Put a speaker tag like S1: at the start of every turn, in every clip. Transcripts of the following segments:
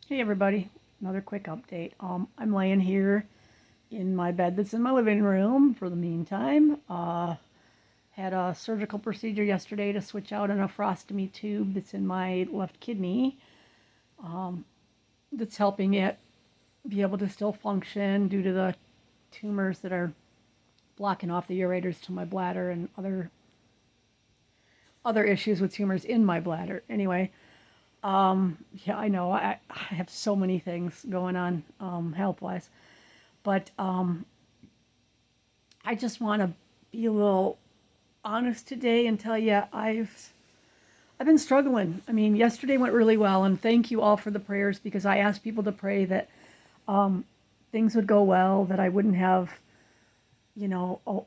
S1: Hey everybody, another quick update. I'm laying here in my bed that's in my living room for the meantime. Had a surgical procedure yesterday to switch out an nephrostomy tube that's in my left kidney. That's helping it be able to still function due to the tumors that are blocking off the ureters to my bladder and other issues with tumors in my bladder. Anyway, yeah, I know I have so many things going on health wise. But I just want to be a little honest today and tell you I've been struggling. I mean, yesterday went really well, and thank you all for the prayers because I asked people to pray that things would go well, that I wouldn't have,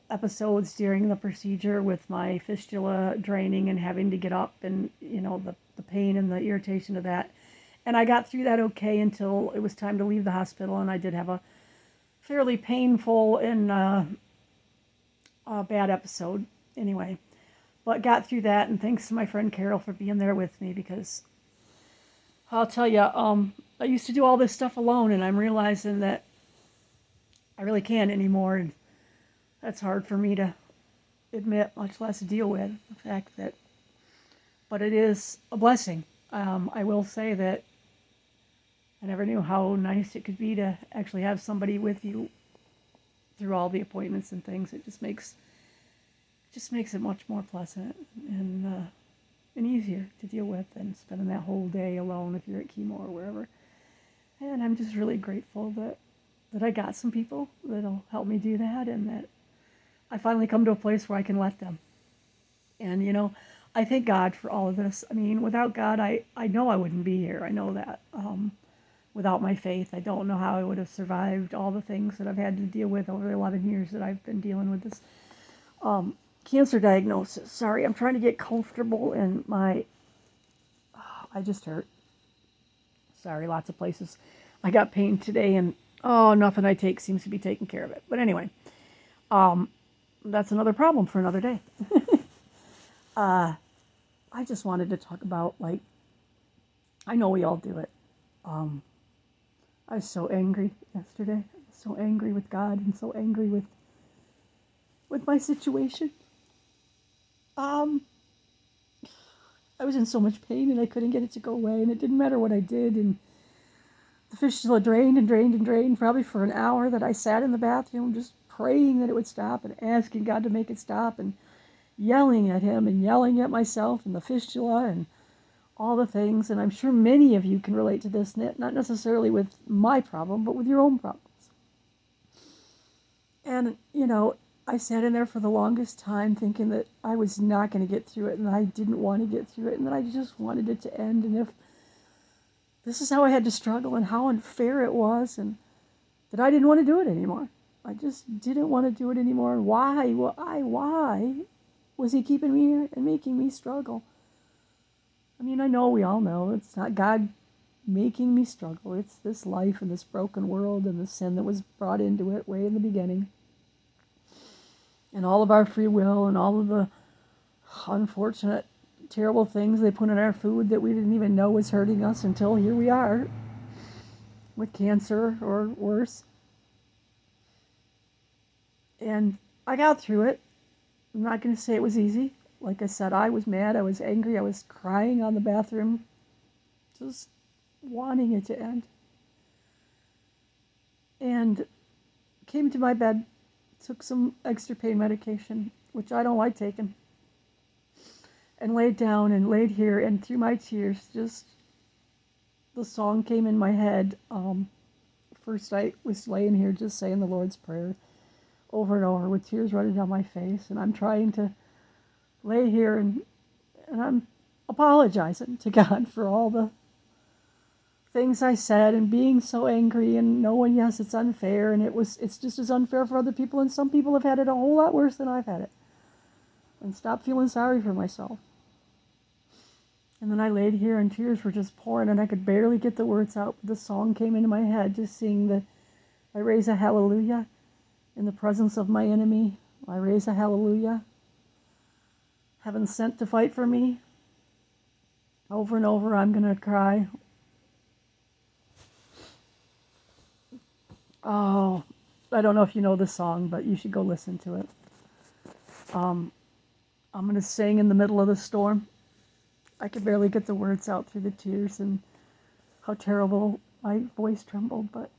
S1: episodes during the procedure with my fistula draining and having to get up and, the pain and the irritation of that. And I got through that okay until it was time to leave the hospital, and I did have a fairly painful and a bad episode anyway. But got through that, and thanks to my friend Carol for being there with me because I'll tell you, I used to do all this stuff alone, and I'm realizing that I really can't anymore, and that's hard for me to admit, much less deal with the fact that. But it is a blessing. I will say that I never knew how nice it could be to actually have somebody with you through all the appointments and things. It just makes it much more pleasant and easier to deal with than spending that whole day alone if you're at chemo or wherever. And I'm just really grateful that I got some people that'll help me do that, and that I finally come to a place where I can let them. And I thank God for all of this. I mean, without God, I know I wouldn't be here. I know that. Without my faith, I don't know how I would have survived all the things that I've had to deal with over the 11 years that I've been dealing with this cancer diagnosis. Sorry, I'm trying to get comfortable in my. I just hurt. Sorry, lots of places. I got pain today, and nothing I take seems to be taking care of it. But anyway, that's another problem for another day. I just wanted to talk about, like, I know we all do it. I was so angry yesterday. I was so angry with God and so angry with my situation. Um, I was in so much pain and I couldn't get it to go away, and it didn't matter what I did, and the fistula drained and drained and drained probably for an hour that I sat in the bathroom just praying that it would stop and asking God to make it stop and yelling at him and yelling at myself and the fistula and all the things. And I'm sure many of you can relate to this, not necessarily with my problem, but with your own problems. And, I sat in there for the longest time thinking that I was not going to get through it, and I didn't want to get through it, and that I just wanted it to end. And if this is how I had to struggle and how unfair it was, and that I didn't want to do it anymore. I just didn't want to do it anymore. And why was he keeping me here and making me struggle? I mean, I know we all know it's not God making me struggle. It's this life and this broken world and the sin that was brought into it way in the beginning. And all of our free will and all of the unfortunate, terrible things they put in our food that we didn't even know was hurting us until here we are with cancer or worse. And I got through it. I'm not going to say it was easy. Like I said, I was mad, I was angry, I was crying on the bathroom, just wanting it to end. And came to my bed, took some extra pain medication, which I don't like taking, and laid down and laid here, and through my tears, just the song came in my head. First I was laying here just saying the Lord's Prayer over and over with tears running down my face, and I'm trying to lay here and I'm apologizing to God for all the things I said and being so angry and knowing, yes, it's unfair, and it's just as unfair for other people, and some people have had it a whole lot worse than I've had it. And stop feeling sorry for myself. And then I laid here and tears were just pouring and I could barely get the words out. The song came into my head, just singing I raise a hallelujah in the presence of my enemy. I raise a hallelujah. Heaven sent to fight for me. Over and over I'm going to cry. Oh, I don't know if you know the song, but you should go listen to it. Um, I'm going to sing in the middle of the storm. I could barely get the words out through the tears and how terrible my voice trembled. But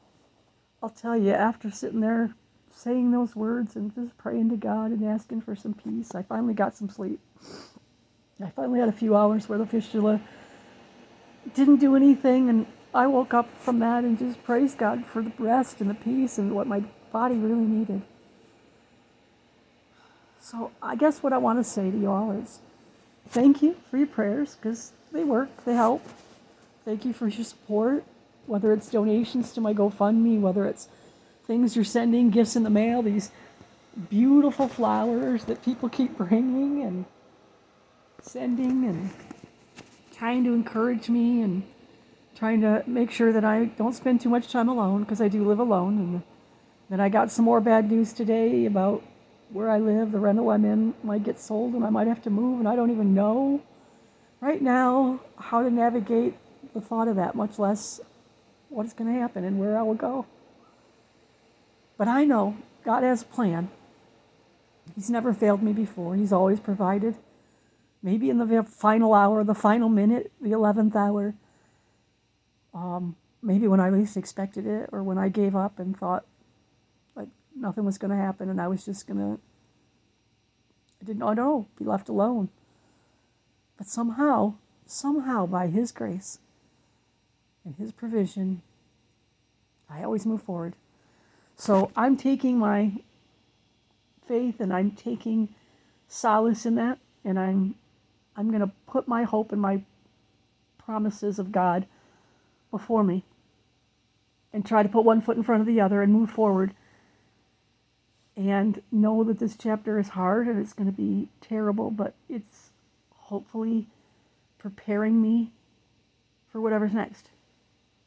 S1: I'll tell you, after sitting there saying those words and just praying to God and asking for some peace, I finally got some sleep. I finally had a few hours where the fistula didn't do anything, and I woke up from that and just praised God for the rest and the peace and what my body really needed. So I guess what I want to say to you all is thank you for your prayers, because they work, they help. Thank you for your support, whether it's donations to my GoFundMe, whether it's things you're sending, gifts in the mail, these beautiful flowers that people keep bringing and sending and trying to encourage me and trying to make sure that I don't spend too much time alone, because I do live alone. And then I got some more bad news today about where I live. The rental I'm in might get sold and I might have to move, and I don't even know right now how to navigate the thought of that, much less what's going to happen and where I will go. But I know God has a plan. He's never failed me before. He's always provided. Maybe in the final hour, the final minute, the 11th hour, maybe when I least expected it, or when I gave up and thought like nothing was going to happen and I was just going to, I didn't know, be left alone. But somehow by His grace and His provision, I always move forward. So I'm taking my faith and I'm taking solace in that, and I'm going to put my hope and my promises of God before me and try to put one foot in front of the other and move forward, and know that this chapter is hard and it's going to be terrible, but it's hopefully preparing me for whatever's next,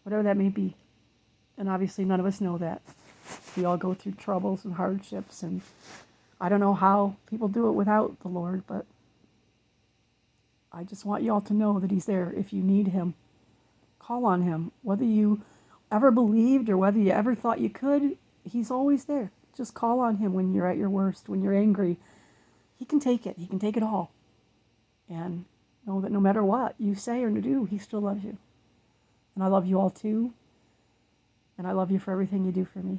S1: whatever that may be. And obviously none of us know that. We all go through troubles and hardships, and I don't know how people do it without the Lord, but I just want you all to know that He's there if you need Him. Call on Him. Whether you ever believed or whether you ever thought you could, He's always there. Just call on Him when you're at your worst, when you're angry. He can take it. He can take it all. And know that no matter what you say or do, He still loves you. And I love you all too. And I love you for everything you do for me.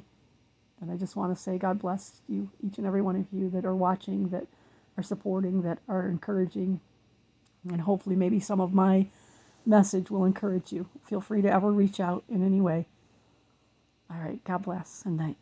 S1: And I just want to say God bless you, each and every one of you that are watching, that are supporting, that are encouraging. And hopefully maybe some of my message will encourage you. Feel free to ever reach out in any way. All right, God bless and night.